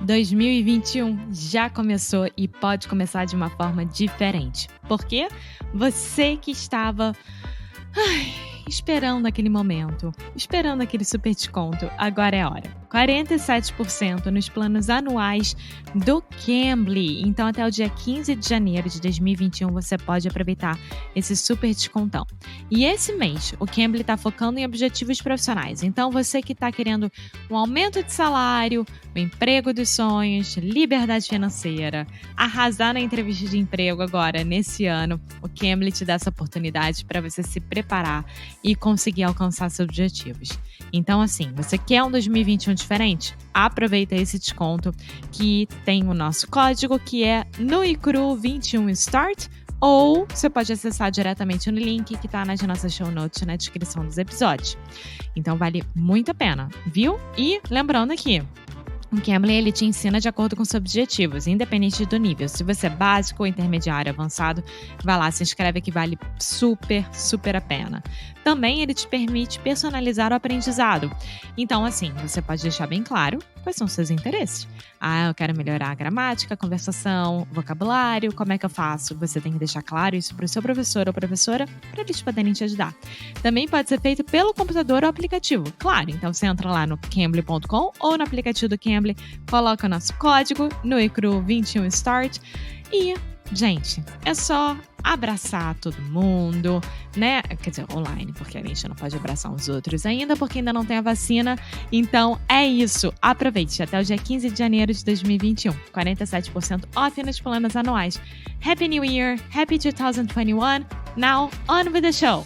2021 já começou e pode começar de uma forma diferente. Por quê? Você que estava esperando aquele momento, esperando aquele super desconto, agora é a hora. 47% nos planos anuais do Cambly. Então, até o dia 15 de janeiro de 2021, você pode aproveitar esse super descontão. E esse mês, o Cambly está focando em objetivos profissionais. Então, você que está querendo um aumento de salário, o emprego dos sonhos, liberdade financeira, arrasar na entrevista de emprego agora, nesse ano, o Cambly te dá essa oportunidade para você se preparar e conseguir alcançar seus objetivos. Então, assim, você quer um 2021 diferente? Aproveita esse desconto que tem o nosso código, que é NuiCru21START, ou você pode acessar diretamente no link que está nas nossas show notes na descrição dos episódios. Então, vale muito a pena, viu? E lembrando aqui, o Cambly, ele te ensina de acordo com seus objetivos, independente do nível. Se você é básico, intermediário, avançado, vai lá, se inscreve que vale super a pena. Também ele te permite personalizar o aprendizado. Então, assim, você pode deixar bem claro quais são os seus interesses. Eu quero melhorar a gramática, a conversação, o vocabulário, como é que eu faço? Você tem que deixar claro isso para o seu professor ou professora para eles poderem te ajudar. Também pode ser feito pelo computador ou aplicativo. Claro, então você entra lá no cambly.com ou no aplicativo do Cambly, coloca o nosso código NuiCru21START e, gente, é só abraçar todo mundo, né? Quer dizer, online, porque a gente não pode abraçar uns outros ainda, porque ainda não tem a vacina. Então, é isso. Aproveite até o dia 15 de janeiro de 2021. 47% off nos planos anuais. Happy New Year! Happy 2021! Now, on with the show!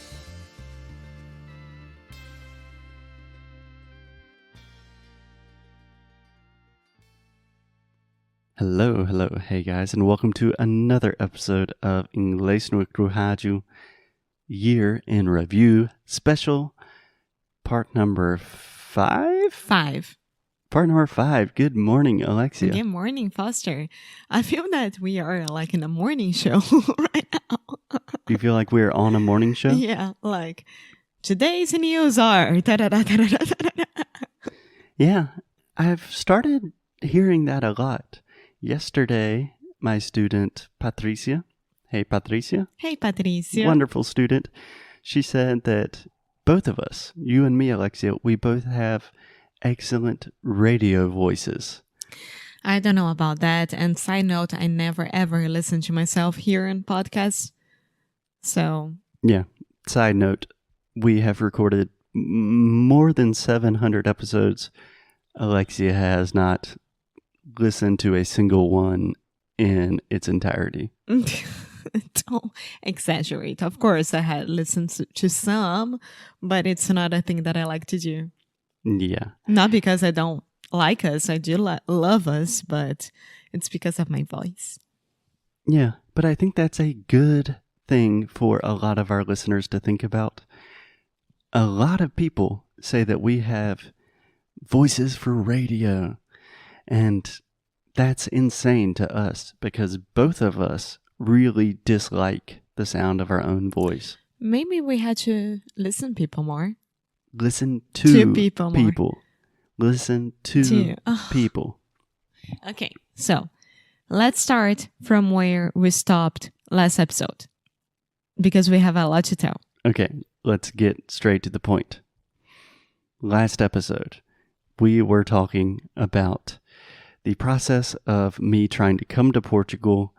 Hello, hey guys, and welcome to another episode of Inglês no Rádio Year in Review Special, part number 5? 5. Part number 5. Good morning, Alexia. Good morning, Foster. I feel that we are like in a morning show right now. Do you feel like we're on a morning show? Yeah, like today's news are... Yeah, I've started hearing that a lot. Yesterday, my student Patricia, hey Patricia. Hey Patricia. Wonderful student. She said that both of us, you and me, Alexia, we both have excellent radio voices. I don't know about that. And side note, I never ever listen to myself here in podcasts. So. Yeah. Side note, we have recorded more than 700 episodes. Alexia has not listened to a single one in its entirety. Don't exaggerate. Of course, I had listened to some, but it's not a thing that I like to do. Yeah. Not because I don't like us. I do love us, but it's because of my voice. Yeah, but I think that's a good thing for a lot of our listeners to think about. A lot of people say that we have voices for radio. And that's insane to us because both of us really dislike the sound of our own voice. Maybe we had to listen people more. Listen to people more. Listen to people. Okay, so let's start from where we stopped last episode because we have a lot to tell. Okay, let's get straight to the point. Last episode, we were talking about the process of me trying to come to Portugal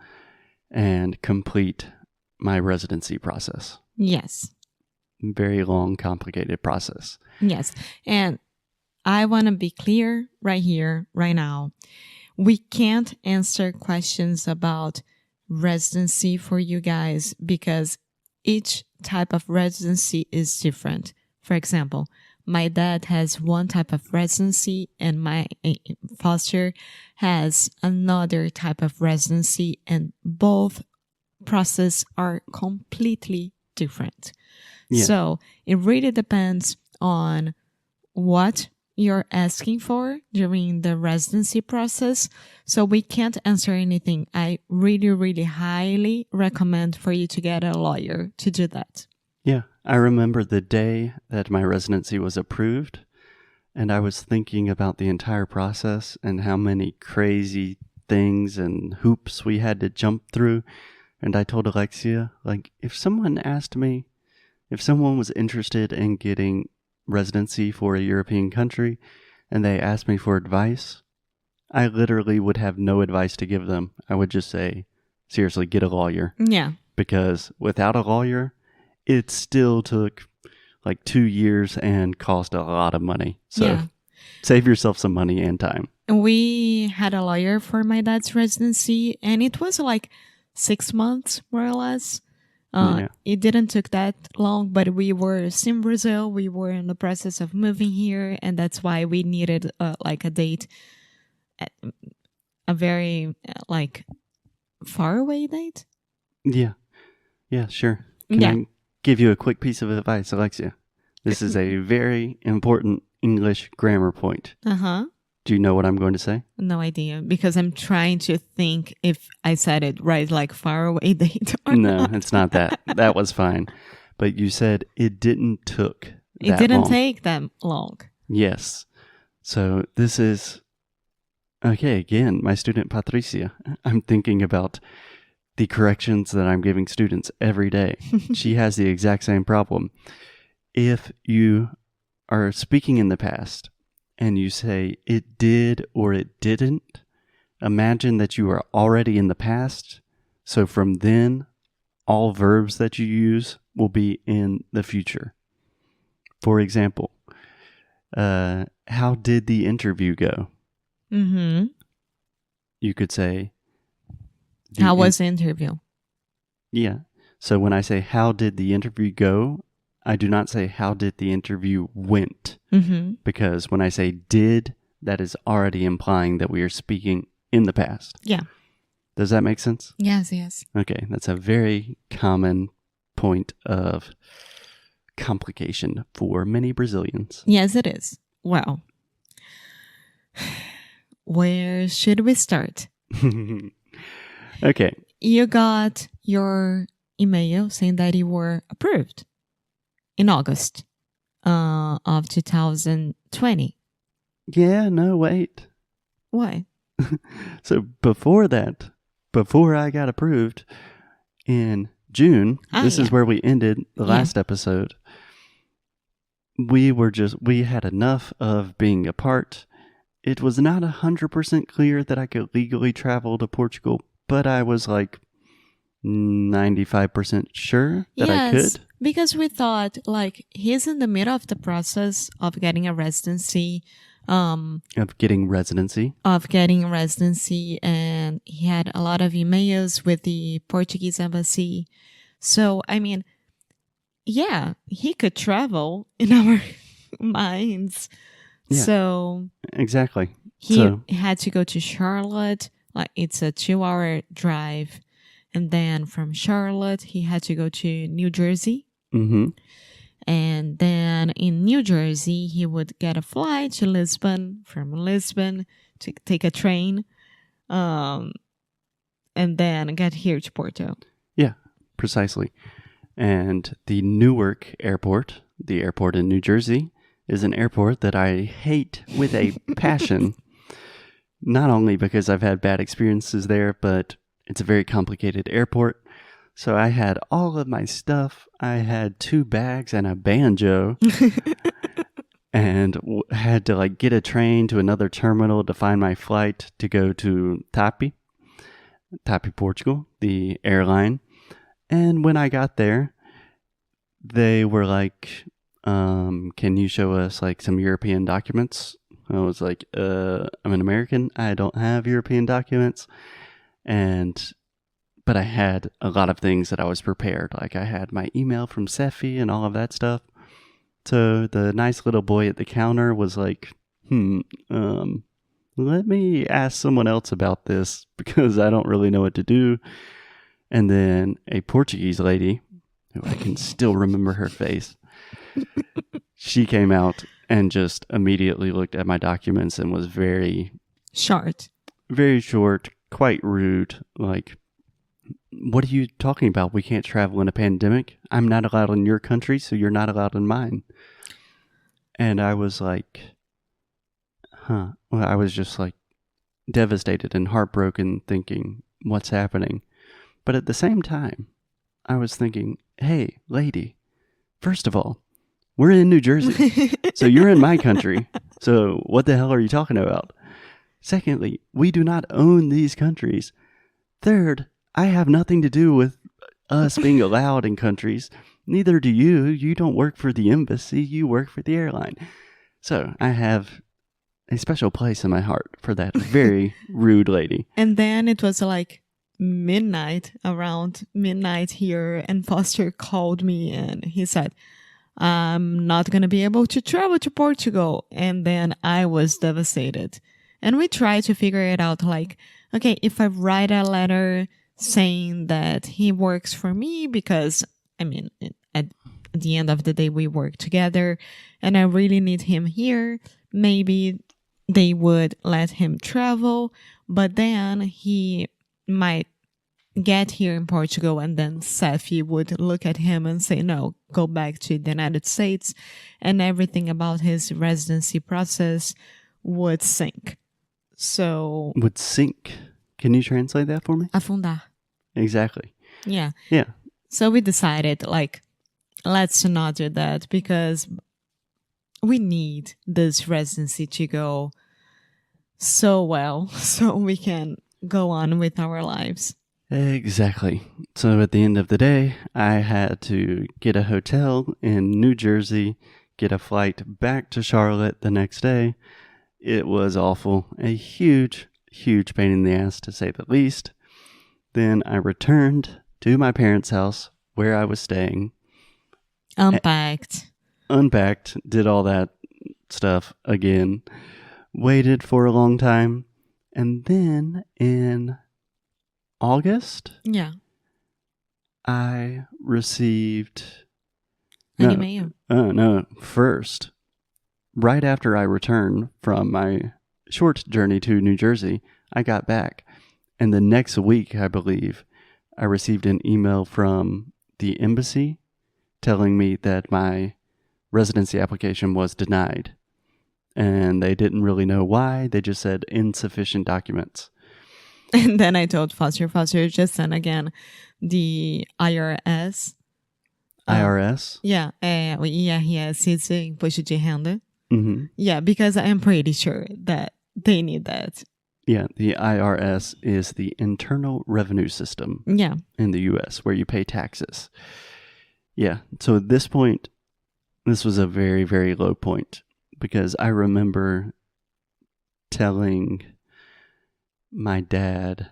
and complete my residency process. Yes. Very long, complicated process. Yes. And I want to be clear right here, right now. We can't answer questions about residency for you guys because each type of residency is different. For example, my dad has one type of residency and my foster has another type of residency, and both processes are completely different. Yeah. So it really depends on what you're asking for during the residency process. So we can't answer anything. I really highly recommend for you to get a lawyer to do that. Yeah, I remember the day that my residency was approved. And I was thinking about the entire process and how many crazy things and hoops we had to jump through. And I told Alexia, like, if someone was interested in getting residency for a European country and they asked me for advice, I literally would have no advice to give them. I would just say, seriously, get a lawyer. Yeah. Because without a lawyer, it still took like 2 years and cost a lot of money. So save yourself some money and time. We had a lawyer for my dad's residency, and it was like 6 months, more or less. It didn't take that long, but we were in Brazil. We were in the process of moving here, and that's why we needed like a date, a very like far away date. Yeah, sure. Can I give you a quick piece of advice, Alexia? This is a very important English grammar point. Do you know what I'm going to say? No idea, because I'm trying to think if I said it right, like far away date or No, not. it's not that. That was fine. But you said it didn't take that long. Yes. So this is, okay, again, my student Patricia. I'm thinking about the corrections that I'm giving students every day. She has the exact same problem. If you are speaking in the past and you say it did or it didn't, imagine that you are already in the past. So from then, all verbs that you use will be in the future. For example, how did the interview go? Mm-hmm. You could say, how was the interview? Yeah. So when I say, how did the interview go? I do not say, how did the interview went? Mm-hmm. Because when I say did, that is already implying that we are speaking in the past. Yeah. Does that make sense? Yes. Okay. That's a very common point of complication for many Brazilians. Yes, it is. Well, where should we start? Okay. You got your email saying that you were approved in August of 2020. Yeah, no, wait. Why? So before that, before I got approved in June, this is where we ended the last episode. We had enough of being apart. It was not 100% clear that I could legally travel to Portugal, but I was like 95% sure that I could. Because we thought, like, he's in the middle of the process of getting a residency. Of getting residency, and he had a lot of emails with the Portuguese embassy. So, I mean, yeah, he could travel in our minds. Yeah, so exactly. He had to go to Charlotte. Like, it's a 2-hour drive. And then from Charlotte, he had to go to New Jersey. Mm-hmm. And then in New Jersey, he would get a flight to Lisbon, from Lisbon to take a train, and then get here to Porto. Yeah, precisely. And the Newark airport, the airport in New Jersey, is an airport that I hate with a passion. Not only because I've had bad experiences there, but it's a very complicated airport. So I had all of my stuff. I had 2 bags and a banjo and had to like get a train to another terminal to find my flight to go to TAP, Portugal, the airline. And when I got there, they were like, can you show us like some European documents? I was like, I'm an American. I don't have European documents. But I had a lot of things that I was prepared. Like I had my email from Sefi and all of that stuff. So the nice little boy at the counter was like, let me ask someone else about this because I don't really know what to do. And then a Portuguese lady, who I can still remember her face, she came out and just immediately looked at my documents and was very short, quite rude. Like, what are you talking about? We can't travel in a pandemic. I'm not allowed in your country, so you're not allowed in mine. And I was like, Well, I was just like devastated and heartbroken thinking, what's happening? But at the same time, I was thinking, hey, lady, first of all, we're in New Jersey, so you're in my country. So what the hell are you talking about? Secondly, we do not own these countries. Third, I have nothing to do with us being allowed in countries. Neither do you. You don't work for the embassy. You work for the airline. So I have a special place in my heart for that very rude lady. And then it was like around midnight here, and Foster called me and he said, I'm not going to be able to travel to Portugal. And then I was devastated. And we tried to figure it out, like, okay, if I write a letter saying that he works for me because, I mean, at the end of the day, we work together and I really need him here, maybe they would let him travel, but then he might get here in Portugal and then Safi would look at him and say, no, go back to the United States, and everything about his residency process would sink. So... Would sink. Can you translate that for me? Afundar. Exactly. Yeah. Yeah. So we decided, like, let's not do that because we need this residency to go so well so we can go on with our lives. Exactly. So at the end of the day, I had to get a hotel in New Jersey, get a flight back to Charlotte the next day. It was awful. A huge, huge pain in the ass, to say the least. Then I returned to my parents' house where I was staying. Unpacked, did all that stuff again. Waited for a long time. And then in August, yeah, I received an email. No, first, right after I returned from my short journey to New Jersey, I got back. And the next week, I believe, I received an email from the embassy telling me that my residency application was denied. And they didn't really know why. They just said insufficient documents. And then I told Foster, just send again the IRS. IRS? Yeah, o IRS, it's Imposto de Renda. Mm-hmm. Yeah, because I'm pretty sure that they need that. Yeah, the IRS is the Internal Revenue System in the U.S., where you pay taxes. Yeah, so at this point, this was a very, very low point, because I remember telling my dad,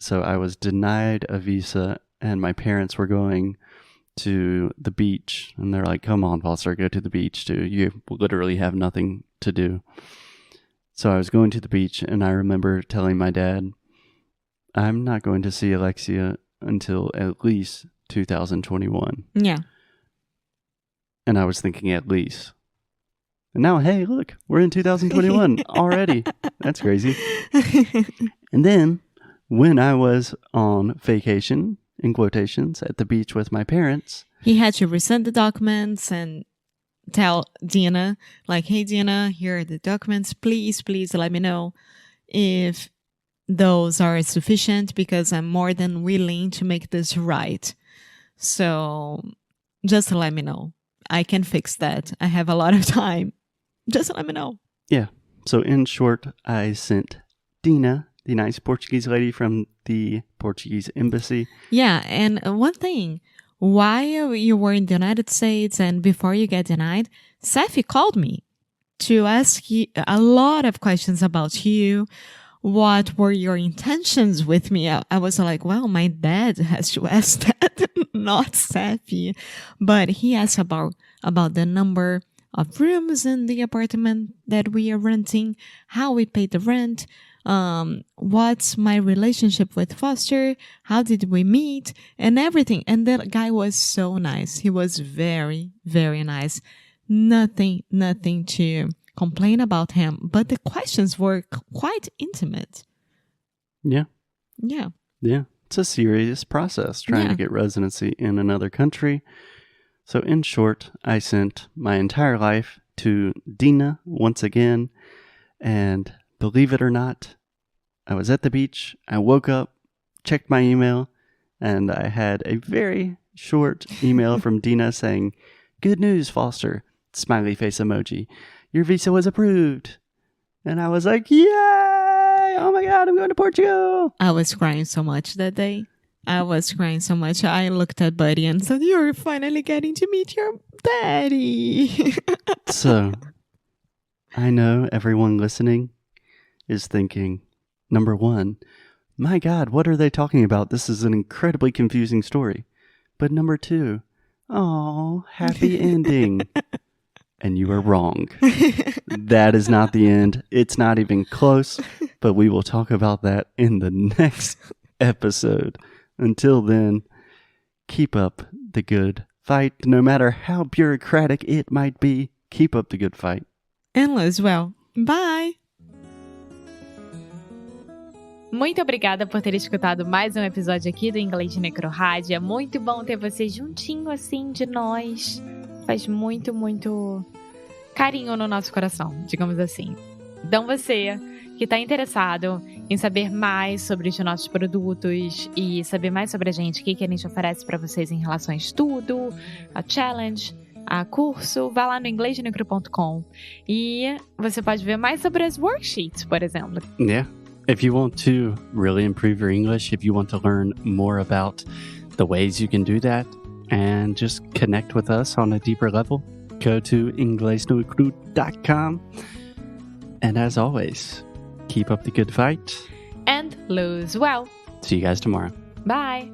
so I was denied a visa, and my parents were going to the beach, and they're like, come on, Foster, go to the beach too. You literally have nothing to do. So I was going to the beach, and I remember telling my dad, I'm not going to see Alexia until at least 2021. Yeah. And I was thinking at least. And now, hey, look, we're in 2021 already. That's crazy. And then when I was on vacation, in quotations, at the beach with my parents, he had to resend the documents and tell Dina, like, hey, Dina, here are the documents. Please let me know if those are sufficient, because I'm more than willing to make this right. So just let me know. I can fix that. I have a lot of time. Just let me know. Yeah. So in short, I sent Dina, the nice Portuguese lady from the Portuguese embassy. Yeah. And one thing, while you were in the United States and before you get denied, Safi called me to ask you a lot of questions about you. What were your intentions with me? I was like, well, my dad has to ask that, not Safi. But he asked about the number of rooms in the apartment that we are renting, how we pay the rent, what's my relationship with Foster, how did we meet, and everything. And that guy was so nice. He was very, very nice. Nothing to complain about him, but the questions were quite intimate. Yeah. Yeah. Yeah. It's a serious process trying to get residency in another country. So in short, I sent my entire life to Dina once again. And believe it or not, I was at the beach. I woke up, checked my email, and I had a very short email from Dina saying, "Good news, Foster," smiley face emoji. "Your visa was approved." And I was like, yay! Oh my God, I'm going to Portugal. I was crying so much that day. I looked at Buddy and said, "You're finally getting to meet your daddy." So, I know everyone listening is thinking, number one, my God, what are they talking about? This is an incredibly confusing story. But number two, oh, happy ending. And you are wrong. That is not the end. It's not even close, but we will talk about that in the next episode. Until then, keep up the good fight. No matter how bureaucratic it might be, keep up the good fight. And as well. Bye! Muito obrigada por ter escutado mais um episódio aqui do Inglês de Rádio. É muito bom ter você juntinho assim de nós. Faz muito, muito carinho no nosso coração, digamos assim. Então você que está interessado em saber mais sobre os nossos produtos e saber mais sobre a gente, o que a gente oferece para vocês em relação a estudo, a challenge, a curso, vá lá no inglesdenecru.com e você pode ver mais sobre as worksheets, por exemplo. Yeah. If you want to really improve your English, if you want to learn more about the ways you can do that and just connect with us on a deeper level, go to inglesdenecru.com. And as always, keep up the good fight. And lose well. See you guys tomorrow. Bye.